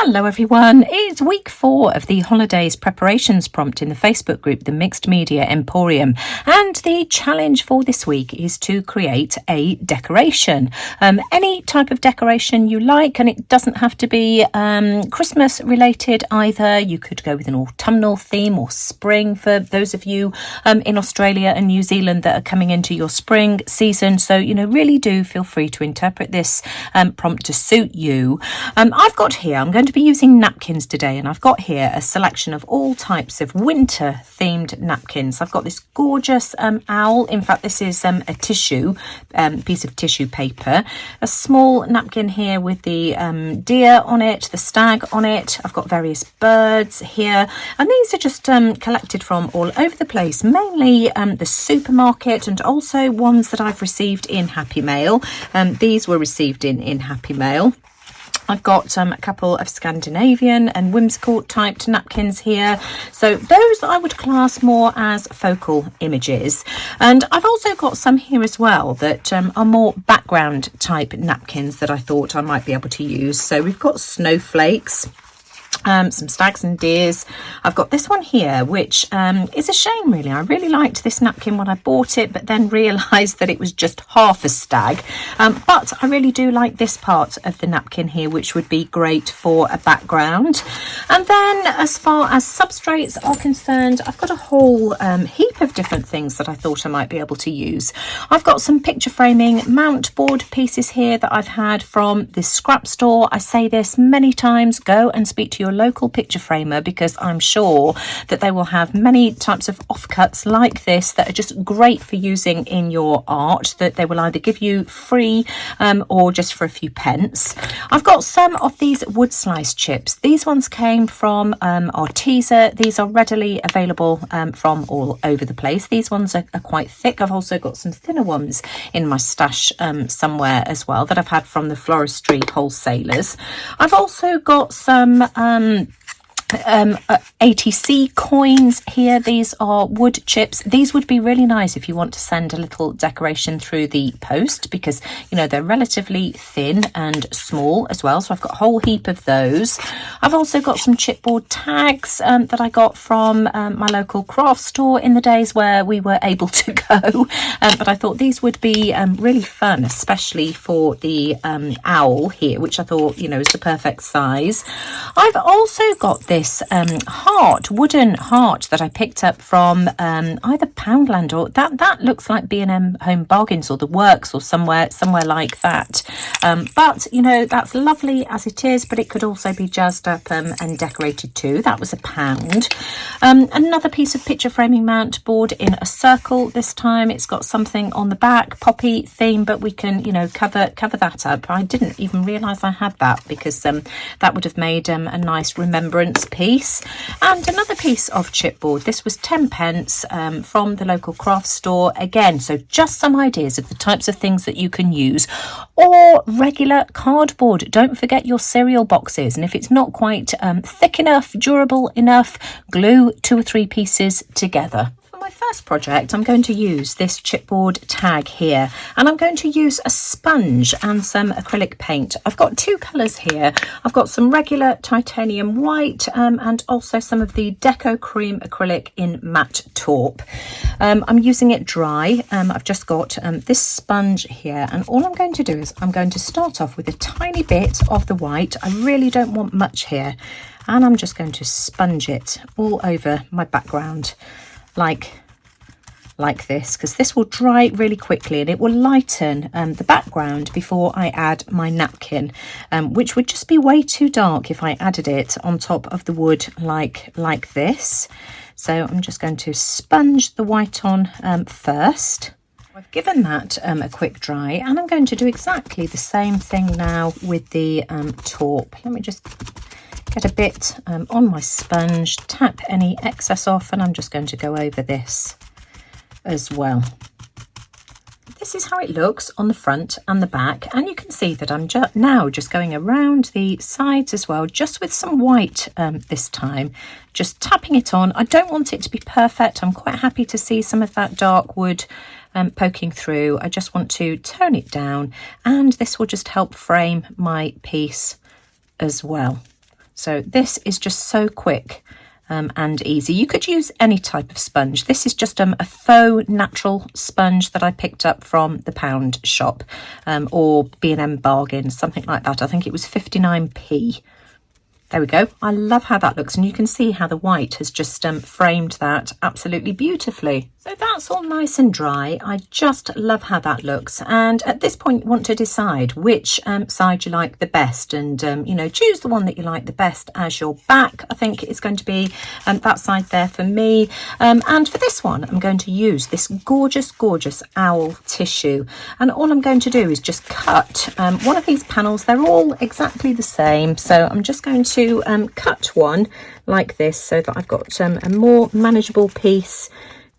Hello everyone, it's week 4 of the holidays preparations prompt in the Facebook group, the Mixed Media Emporium, and the challenge for this week is to create a decoration. Any type of decoration you like, and it doesn't have to be Christmas related either. You could go with an autumnal theme or spring for those of you in Australia and New Zealand that are coming into your spring season. So, really do feel free to interpret this prompt to suit you. I've got here, I'm going to be using napkins today, and I've got here a selection of all types of winter themed napkins. I've got this gorgeous owl. In fact, this is a tissue, piece of tissue paper, a small napkin here with the deer on it, the stag on it. I've got various birds here, and these are just collected from all over the place, mainly the supermarket, and also ones that I've received in Happy Mail. These were received in Happy Mail. I've got a couple of Scandinavian and whimsical typed napkins here. So those I would class more as focal images. And I've also got some here as well that are more background type napkins that I thought I might be able to use. So we've got snowflakes. Some stags and deers. I've got this one here, which is a shame really. I really liked this napkin when I bought it, but then realised that it was just half a stag. But I really do like this part of the napkin here, which would be great for a background. And then as far as substrates are concerned, I've got a whole heap of different things that I thought I might be able to use. I've got some picture framing mount board pieces here that I've had from the scrap store. I say this many times, go and speak to your local picture framer, because I'm sure that they will have many types of offcuts like this that are just great for using in your art, that they will either give you free or just for a few pence. I've got some of these wood slice chips. These ones came from Arteza. These are readily available from all over the place. These ones are quite thick. I've also got some thinner ones in my stash somewhere as well that I've had from the floristry wholesalers. I've also got some ATC coins here. These are wood chips. These would be really nice if you want to send a little decoration through the post, because they're relatively thin and small as well. So I've got a whole heap of those. I've also got some chipboard tags that I got from my local craft store in the days where we were able to go, but I thought these would be really fun, especially for the owl here, which I thought is the perfect size. I've also got this wooden heart that I picked up from either Poundland or that looks like B&M Home Bargains or the Works or somewhere like that. But that's lovely as it is, but it could also be jazzed up and decorated too. That was £1. Another piece of picture framing mount board in a circle this time. It's got something on the back, poppy theme, but we can cover that up. I didn't even realise I had that, because that would have made a nice remembrance piece. And another piece of chipboard. This was 10p from the local craft store again. So just some ideas of the types of things that you can use. Or regular cardboard. Don't forget your cereal boxes, and if it's not quite thick enough, durable enough, glue 2 or 3 pieces together. My first project, I'm going to use this chipboard tag here, and I'm going to use a sponge and some acrylic paint. I've got 2 colours here. I've got some regular titanium white and also some of the Deco Cream acrylic in matte taupe. I'm using it dry. I've just got this sponge here, and all I'm going to do is I'm going to start off with a tiny bit of the white. I really don't want much here, and I'm just going to sponge it all over my background like this, because this will dry really quickly and it will lighten the background before I add my napkin, which would just be way too dark if I added it on top of the wood like this. So I'm just going to sponge the white on first. I've given that a quick dry, and I'm going to do exactly the same thing now with the taupe. Let me just get a bit on my sponge, tap any excess off, and I'm just going to go over this as well. This is how it looks on the front and the back, and you can see that I'm now just going around the sides as well, just with some white this time, just tapping it on. I don't want it to be perfect. I'm quite happy to see some of that dark wood poking through. I just want to tone it down, and this will just help frame my piece as well. So this is just so quick and easy. You could use any type of sponge. This is just a faux natural sponge that I picked up from the pound shop or B&M bargain, something like that. I think it was 59p. There we go. I love how that looks, and you can see how the white has just framed that absolutely beautifully. So that's all nice and dry. I just love how that looks. And at this point, you want to decide which side you like the best, and you know, choose the one that you like the best as your back. I think it's going to be that side there for me. And for this one, I'm going to use this gorgeous owl tissue, and all I'm going to do is just cut one of these panels. They're all exactly the same, so I'm just going to cut one like this so that I've got a more manageable piece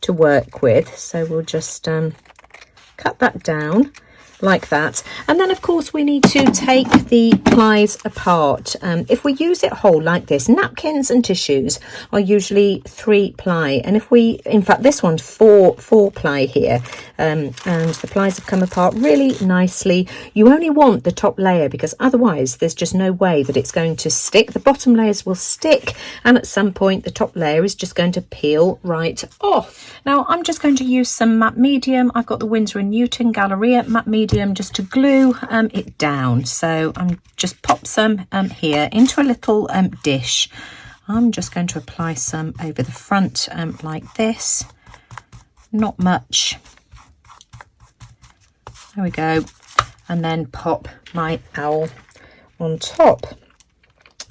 to work with. So we'll just cut that down like that, and then of course we need to take the plies apart. If we use it whole like this, napkins and tissues are usually 3 ply, and if we, in fact this one's 4 ply here, and the plies have come apart really nicely. You only want the top layer because otherwise there's just no way that it's going to stick. The bottom layers will stick, and at some point the top layer is just going to peel right off. Now I'm just going to use some matte medium. I've got the Winsor & Newton Galleria matte medium just to glue it down. So I'm just pop some here into a little dish. I'm just going to apply some over the front like this, not much. There we go, and then pop my owl on top.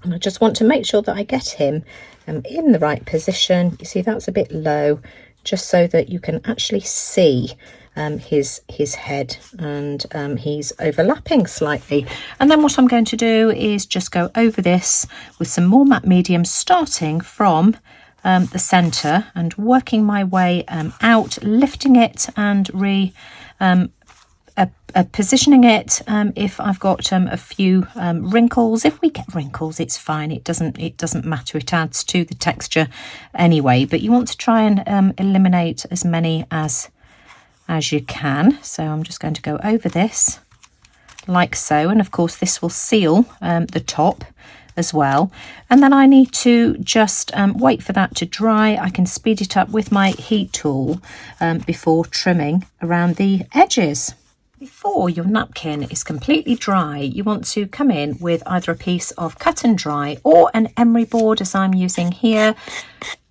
And I just want to make sure that I get him in the right position. You see that's a bit low, just so that you can actually see his head, and he's overlapping slightly. And then what I'm going to do is just go over this with some more matte medium, starting from the center and working my way out, lifting it and positioning it. If I've got a few wrinkles, if we get wrinkles, it's fine. It doesn't matter. It adds to the texture anyway. But you want to try and eliminate as many as you can. So I'm just going to go over this like so, and of course this will seal the top as well. And then I need to just wait for that to dry. I can speed it up with my heat tool before trimming around the edges. Before your napkin is completely dry, you want to come in with either a piece of cut and dry or an emery board, as I'm using here,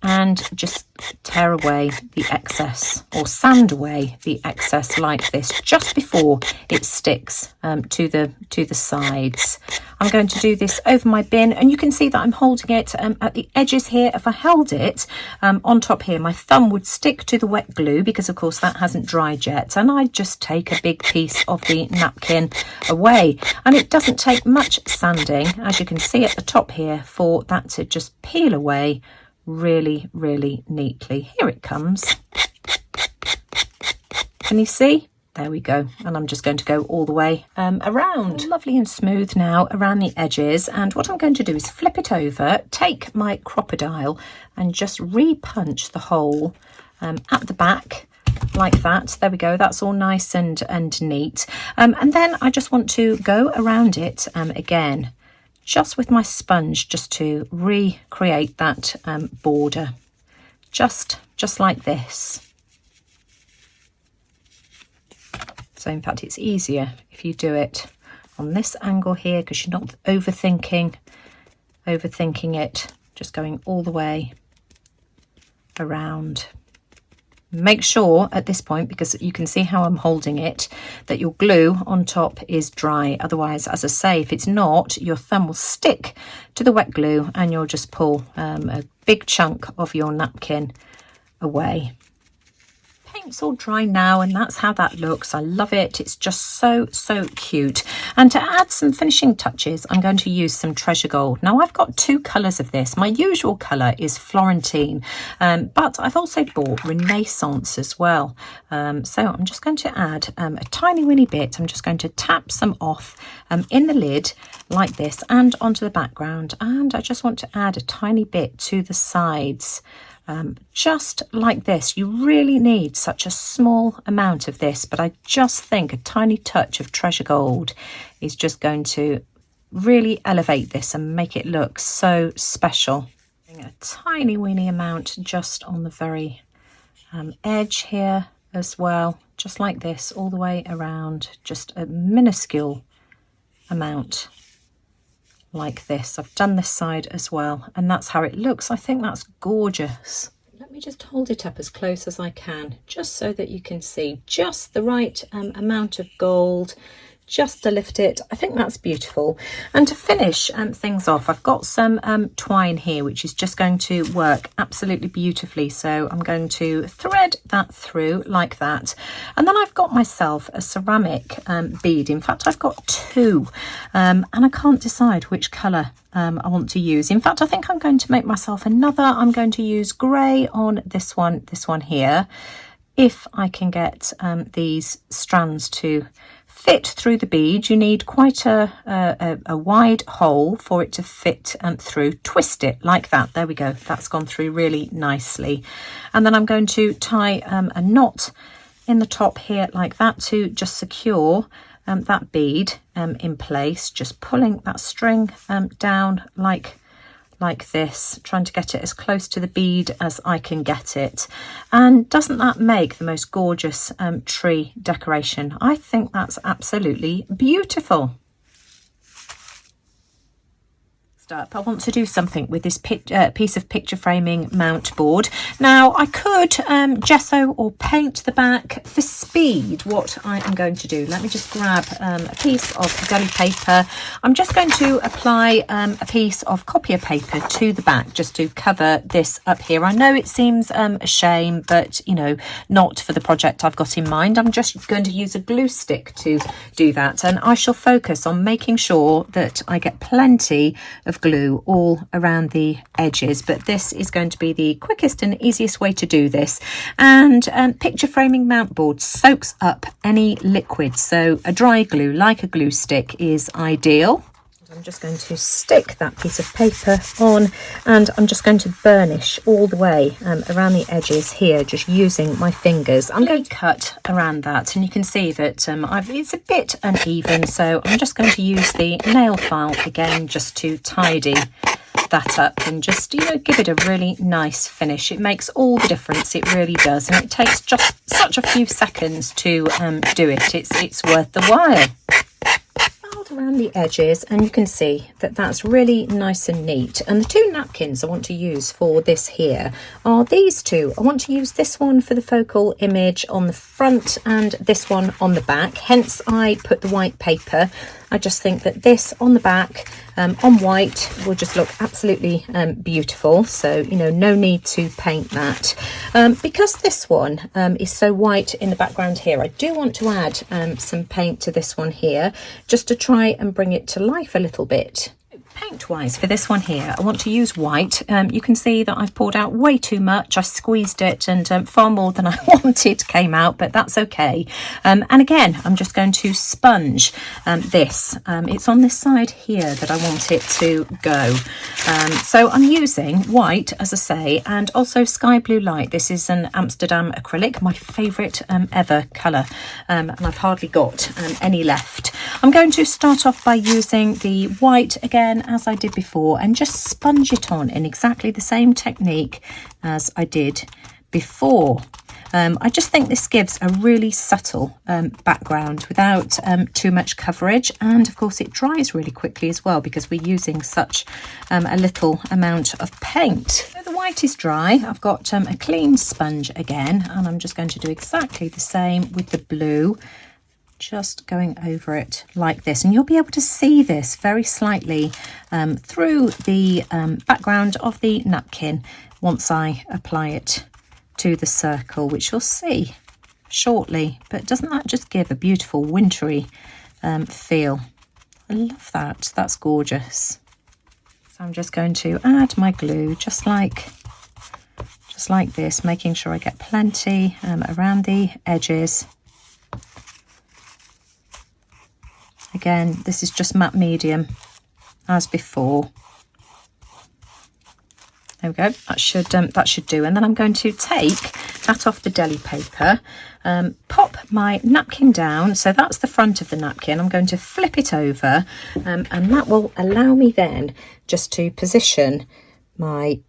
and just tear away the excess, or sand away the excess like this, just before it sticks to the sides. I'm going to do this over my bin, and you can see that I'm holding it at the edges here. If I held it on top here, my thumb would stick to the wet glue because of course that hasn't dried yet, and I just take a big piece of the napkin away. And it doesn't take much sanding, as you can see at the top here, for that to just peel away really neatly. Here it comes. Can you see? There we go. And I'm just going to go all the way around. Lovely and smooth now around the edges. And what I'm going to do is flip it over, take my crocodile and just re-punch the hole at the back like that. There we go. That's all nice and neat. And then I just want to go around it again, just with my sponge, just to recreate that border, just like this. So in fact it's easier if you do it on this angle here, because you're not overthinking it, just going all the way around. Make sure at this point, because you can see how I'm holding it, that your glue on top is dry. Otherwise, as I say, if it's not, your thumb will stick to the wet glue and you'll just pull a big chunk of your napkin away. Paint's all dry now, and that's how that looks. I love it. It's just so cute. And to add some finishing touches, I'm going to use some Treasure Gold. Now I've got 2 colours of this. My usual colour is Florentine, but I've also bought Renaissance as well. So I'm just going to add a tiny weeny bit. I'm just going to tap some off in the lid like this and onto the background, and I just want to add a tiny bit to the sides. Just like this. You really need such a small amount of this, but I just think a tiny touch of Treasure Gold is just going to really elevate this and make it look so special. A tiny weeny amount just on the very edge here as well, just like this, all the way around, just a minuscule amount like this. I've done this side as well, and that's how it looks. I think that's gorgeous. Let me just hold it up as close as I can, just so that you can see just the right amount of gold, just to lift it. I think that's beautiful. And to finish things off, I've got some twine here, which is just going to work absolutely beautifully. So I'm going to thread that through like that. And then I've got myself a ceramic bead. In fact, I've got two, and I can't decide which colour I want to use. In fact, I think I'm going to make myself another. I'm going to use grey on this one here, if I can get these strands to fit through the bead. You need quite a wide hole for it to fit through. Twist it like that. There we go. That's gone through really nicely. And then I'm going to tie a knot in the top here like that to just secure that bead in place. Just pulling that string down like this, trying to get it as close to the bead as I can get it. And doesn't that make the most gorgeous tree decoration? I think that's absolutely beautiful. Up, I want to do something with this piece of picture framing mount board. Now I could gesso or paint the back. For speed, what I am going to do, let me just grab a piece of deli paper. I'm just going to apply a piece of copier paper to the back just to cover this up here. I know it seems a shame, but you know, not for the project I've got in mind. I'm just going to use a glue stick to do that, and I shall focus on making sure that I get plenty of glue all around the edges, but this is going to be the quickest and easiest way to do this. And picture framing mount board soaks up any liquid, so a dry glue like a glue stick is ideal. I'm just going to stick that piece of paper on, and I'm just going to burnish all the way around the edges here, just using my fingers. I'm going to cut around that, and you can see that it's a bit uneven, so I'm just going to use the nail file again just to tidy that up and just, you know, give it a really nice finish. It makes all the difference, it really does, and it takes just such a few seconds to do it. It's worth the while. Around the edges, and you can see that that's really nice and neat. And the two napkins I want to use for this here are these two. I want to use this one for the focal image on the front and this one on the back, hence I put the white paper. I just think that this on the back on white will just look absolutely beautiful, so you know, no need to paint that. Because this one is so white in the background here, I do want to add some paint to this one here just to try and bring it to life a little bit. Paint wise for this one here, I want to use white. You can see that I've poured out way too much. I squeezed it, and far more than I wanted came out, but that's okay. And again, I'm just going to sponge this. It's on this side here that I want it to go. So I'm using white, as I say, and also sky blue light. This is an Amsterdam acrylic, my favourite ever colour, and I've hardly got any left. I'm going to start off by using the white again, as I did before, and just sponge it on in exactly the same technique as I did before. I just think this gives a really subtle background without too much coverage, and of course it dries really quickly as well because we're using such a little amount of paint. So the white is dry. I've got a clean sponge again, and I'm just going to do exactly the same with the blue, just going over it like this, and you'll be able to see this very slightly through the background of the napkin once I apply it to the circle, which you'll see shortly. But doesn't that just give a beautiful wintry feel? I love that. That's gorgeous. So I'm just going to add my glue just like this, making sure I get plenty around the edges. Again, this is just matte medium as before. There we go, that should do. And then I'm going to take that off the deli paper, pop my napkin down, so that's the front of the napkin. I'm going to flip it over, and that will allow me then just to position my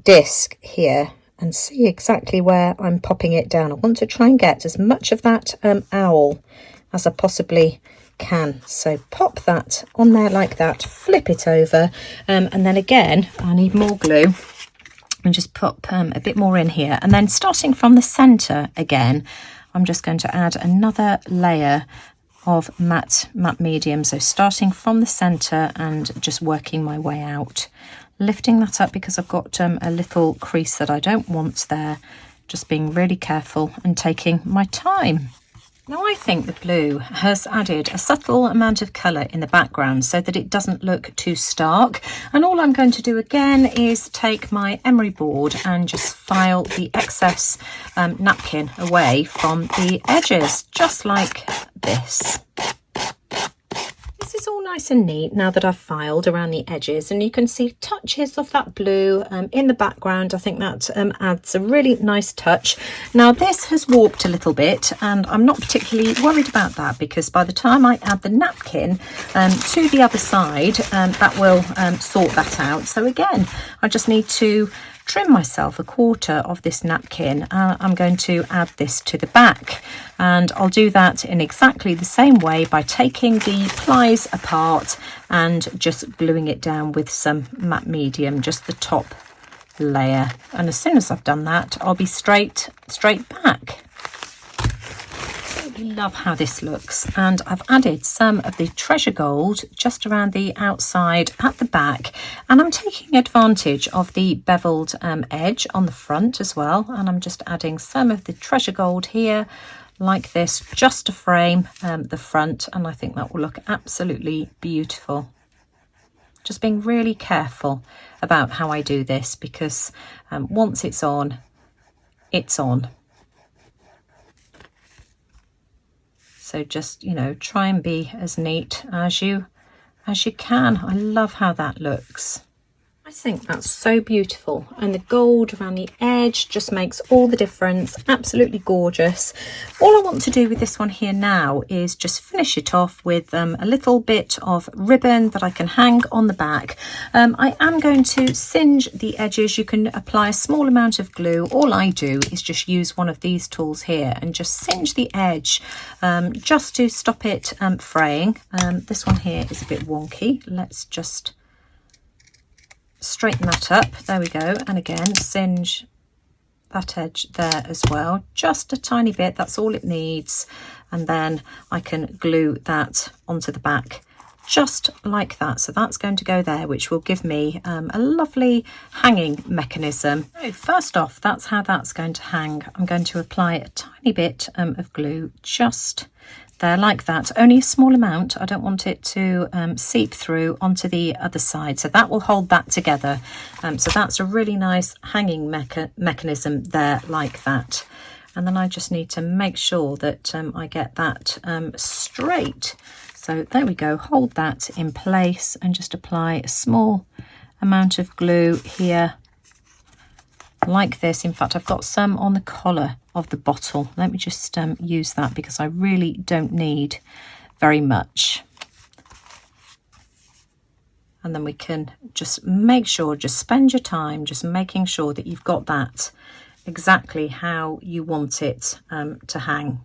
disc here and see exactly where I'm popping it down. I want to try and get as much of that owl as I possibly can. So pop that on there like that, flip it over, and then again I need more glue, and just pop a bit more in here, and then starting from the center again, I'm just going to add another layer of matte medium. So starting from the center and just working my way out, lifting that up because I've got a little crease that I don't want there, just being really careful and taking my time. Now I think the blue has added a subtle amount of colour in the background so that it doesn't look too stark, and all I'm going to do again is take my emery board and just file the excess napkin away from the edges, just like this. This is all nice and neat now that I've filed around the edges, and you can see touches of that blue in the background. I think that adds a really nice touch. Now this has warped a little bit, and I'm not particularly worried about that because by the time I add the napkin to the other side, that will sort that out. So again, I just need to trim myself a quarter of this napkin. I'm going to add this to the back, and I'll do that in exactly the same way by taking the plies apart and just gluing it down with some matte medium, just the top layer. And as soon as I've done that, I'll be straight back. Love how this looks, and I've added some of the treasure gold just around the outside at the back, and I'm taking advantage of the beveled edge on the front as well, and I'm just adding some of the treasure gold here like this just to frame the front, and I think that will look absolutely beautiful. Just being really careful about how I do this because once it's on, it's on. So just, you know, try and be as neat as you can. I love how that looks. I think that's so beautiful, and the gold around the edge just makes all the difference. Absolutely gorgeous. All I want to do with this one here now is just finish it off with a little bit of ribbon that I can hang on the back. I am going to singe the edges. You can apply a small amount of glue. All I do is just use one of these tools here and just singe the edge just to stop it fraying. This one here is a bit wonky. Let's just straighten that up. There we go. And again, singe that edge there as well, just a tiny bit. That's all it needs, and then I can glue that onto the back just like that. So that's going to go there, which will give me a lovely hanging mechanism. So first off, that's how that's going to hang. I'm going to apply a tiny bit of glue just there like that, only a small amount. I don't want it to seep through onto the other side, so that will hold that together. So that's a really nice hanging mechanism there like that, and then I just need to make sure that I get that straight. So there we go, hold that in place and just apply a small amount of glue here like this. In fact, I've got some on the collar of the bottle. Let me just use that because I really don't need very much. And then we can just make sure, just spend your time just making sure that you've got that exactly how you want it to hang.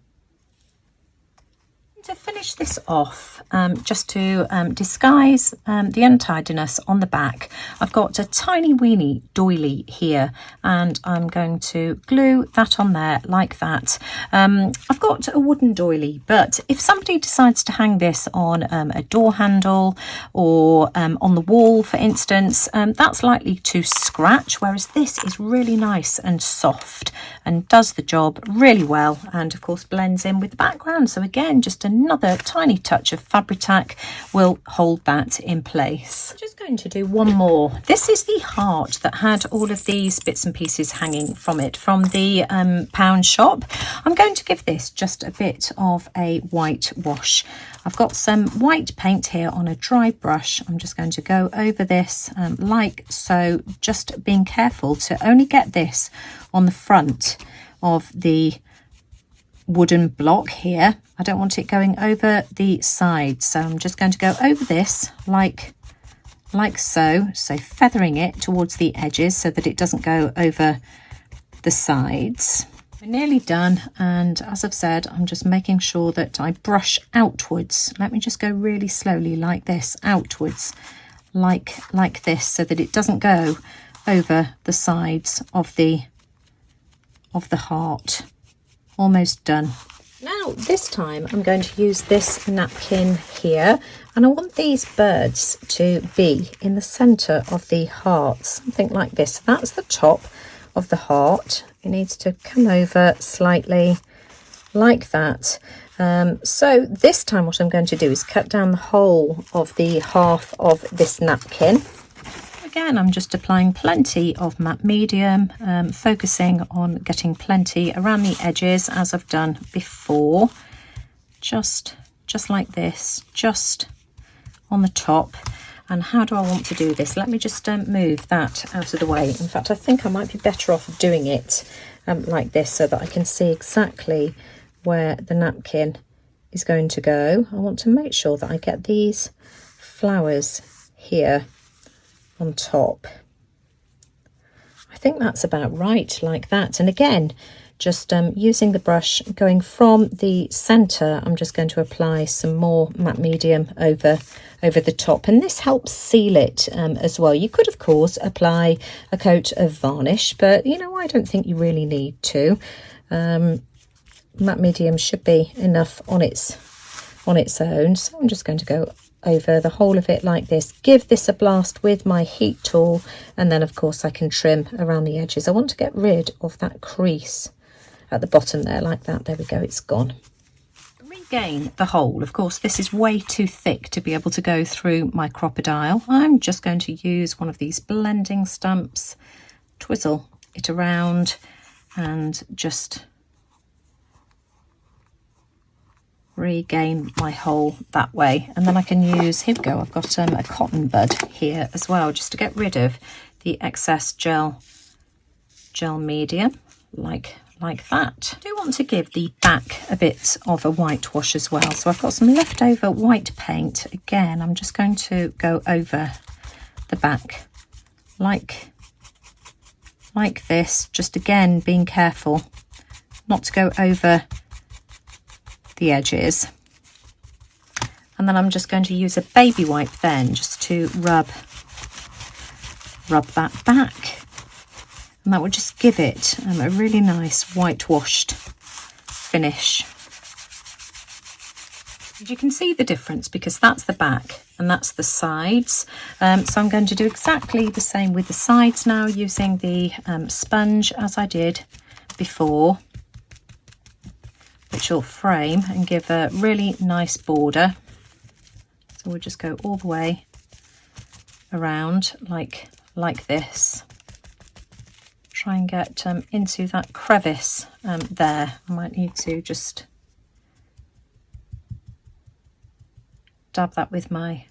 To finish this off, just to disguise the untidiness on the back, I've got a tiny weeny doily here, and I'm going to glue that on there like that. I've got a wooden doily, but if somebody decides to hang this on a door handle or on the wall, for instance, that's likely to scratch, whereas this is really nice and soft and does the job really well, and of course blends in with the background. So again, just another tiny touch of Fabri-Tac will hold that in place. I'm just going to do one more. This is the heart that had all of these bits and pieces hanging from it from the pound shop. I'm going to give this just a bit of a white wash. I've got some white paint here on a dry brush. I'm just going to go over this like so, just being careful to only get this on the front of the wooden block here. I don't want it going over the side, so I'm just going to go over this like so, feathering it towards the edges so that it doesn't go over the sides. We're nearly done, and as I've said, I'm just making sure that I brush outwards. Let me just go really slowly like this, outwards, like this, so that it doesn't go over the sides of the heart. Almost done. Now this time I'm going to use this napkin here, and I want these birds to be in the centre of the heart, something like this. That's the top of the heart. It needs to come over slightly like that. So this time what I'm going to do is cut down the whole of the half of this napkin. Again, I'm just applying plenty of matte medium, focusing on getting plenty around the edges as I've done before. Just like this, just on the top. And how do I want to do this? Let me just move that out of the way. In fact, I think I might be better off doing it like this so that I can see exactly where the napkin is going to go. I want to make sure that I get these flowers here on top. I think that's about right, like that. And again, just using the brush, going from the centre, I'm just going to apply some more matte medium over the top, and this helps seal it as well. You could of course apply a coat of varnish, but you know, I don't think you really need to. Matte medium should be enough on its own, so I'm just going to go over the whole of it like this, give this a blast with my heat tool, and then of course I can trim around the edges. I want to get rid of that crease at the bottom there, like that. There we go, it's gone. Regain the whole. Of course, this is way too thick to be able to go through my crocodile. I'm just going to use one of these blending stumps, twizzle it around, and just regain my hole that way. And then I can use, here we go, I've got a cotton bud here as well, just to get rid of the excess gel medium, like that. I do want to give the back a bit of a whitewash as well, so I've got some leftover white paint. Again, I'm just going to go over the back like this, just again being careful not to go over the edges. And then I'm just going to use a baby wipe then, just to rub that back, and that will just give it a really nice whitewashed finish. And you can see the difference because that's the back and that's the sides. So I'm going to do exactly the same with the sides now, using the sponge as I did before, which will frame and give a really nice border. So we'll just go all the way around like this. Try and get into that crevice there. I might need to just dab that with my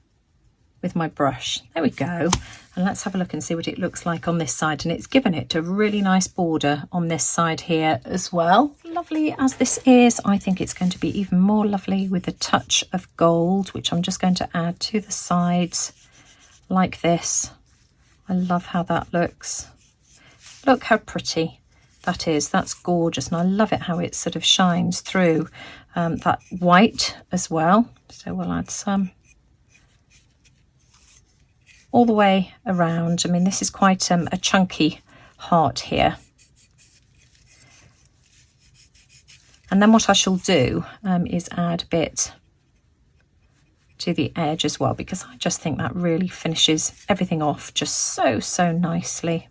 brush. There we go. And let's have a look and see what it looks like on this side. And it's given it a really nice border on this side here as well. Lovely as this is, I think it's going to be even more lovely with a touch of gold, which I'm just going to add to the sides like this. I love how that looks. Look how pretty that is. That's gorgeous. And I love it how it sort of shines through that white as well. So we'll add some all the way around. I mean, this is quite a chunky heart here. And then what I shall do is add a bit to the edge as well, because I just think that really finishes everything off just so nicely.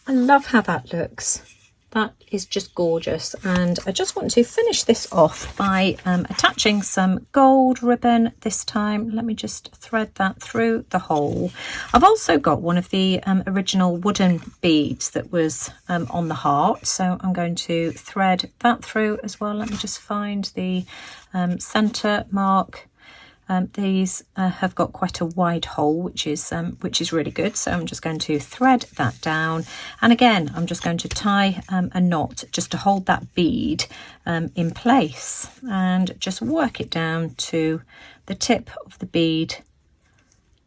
I love how that looks. That is just gorgeous. And I just want to finish this off by attaching some gold ribbon this time. Let me just thread that through the hole. I've also got one of the original wooden beads that was on the heart, so I'm going to thread that through as well. Let me just find the centre mark These have got quite a wide hole, which is really good. So I'm just going to thread that down, and again I'm just going to tie a knot just to hold that bead in place, and just work it down to the tip of the bead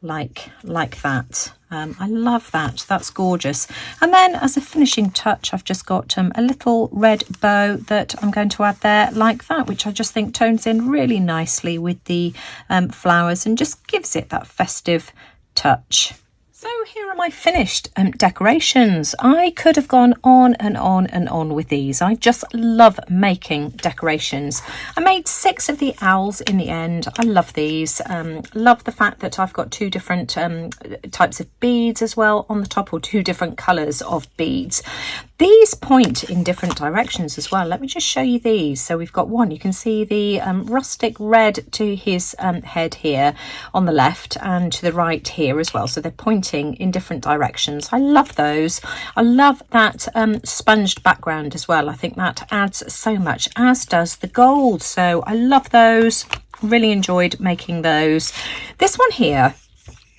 like that. I love that. That's gorgeous. And then as a finishing touch, I've just got a little red bow that I'm going to add there like that, which I just think tones in really nicely with the flowers and just gives it that festive touch. So here are my finished decorations. I could have gone on and on and on with these. I just love making decorations. I made 6 of the owls in the end. I love these. Love the fact that I've got 2 different types of beads as well on the top, or 2 different colours of beads. These point in different directions as well. Let me just show you these. So we've got one, you can see the rustic red to his head here on the left, and to the right here as well. So they're pointing in different directions. I love those. I love that sponged background as well. I think that adds so much, as does the gold. So I love those. Really enjoyed making those. This one here,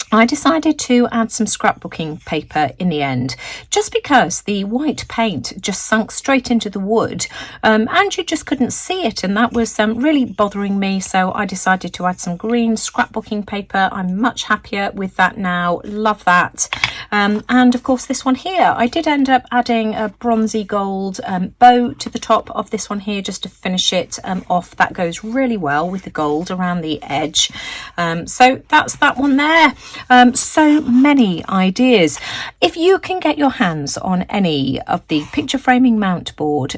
I decided to add some scrapbooking paper in the end, just because the white paint just sunk straight into the wood, and you just couldn't see it, and that was really bothering me. So I decided to add some green scrapbooking paper. I'm much happier with that now. Love that. And of course this one here, I did end up adding a bronzy gold bow to the top of this one here just to finish it off. That goes really well with the gold around the edge. So that's that one there. So many ideas. If you can get your hands on any of the picture framing mount board,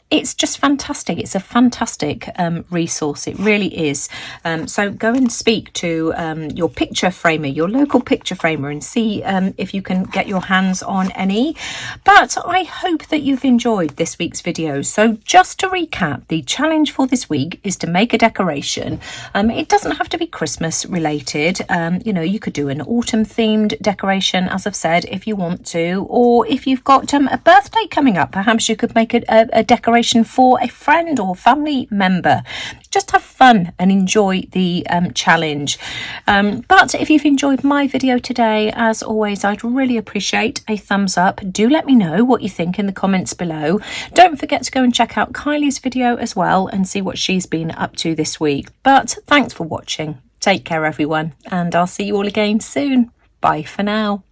it's just fantastic. It's a fantastic resource. It really is. So go and speak to your picture framer, your local picture framer, and see if you can get your hands on any. But I hope that you've enjoyed this week's video. So just to recap, the challenge for this week is to make a decoration. It doesn't have to be Christmas related. You know, you could do an autumn themed decoration, as I've said, if you want to, or if you've got a birthday coming up, perhaps you could make a decoration for a friend or family member. Just have fun and enjoy the challenge. But if you've enjoyed my video today, as always, I'd really appreciate a thumbs up. Do let me know what you think in the comments below. Don't forget to go and check out Kylie's video as well and see what she's been up to this week. But thanks for watching. Take care, everyone, and I'll see you all again soon. Bye for now.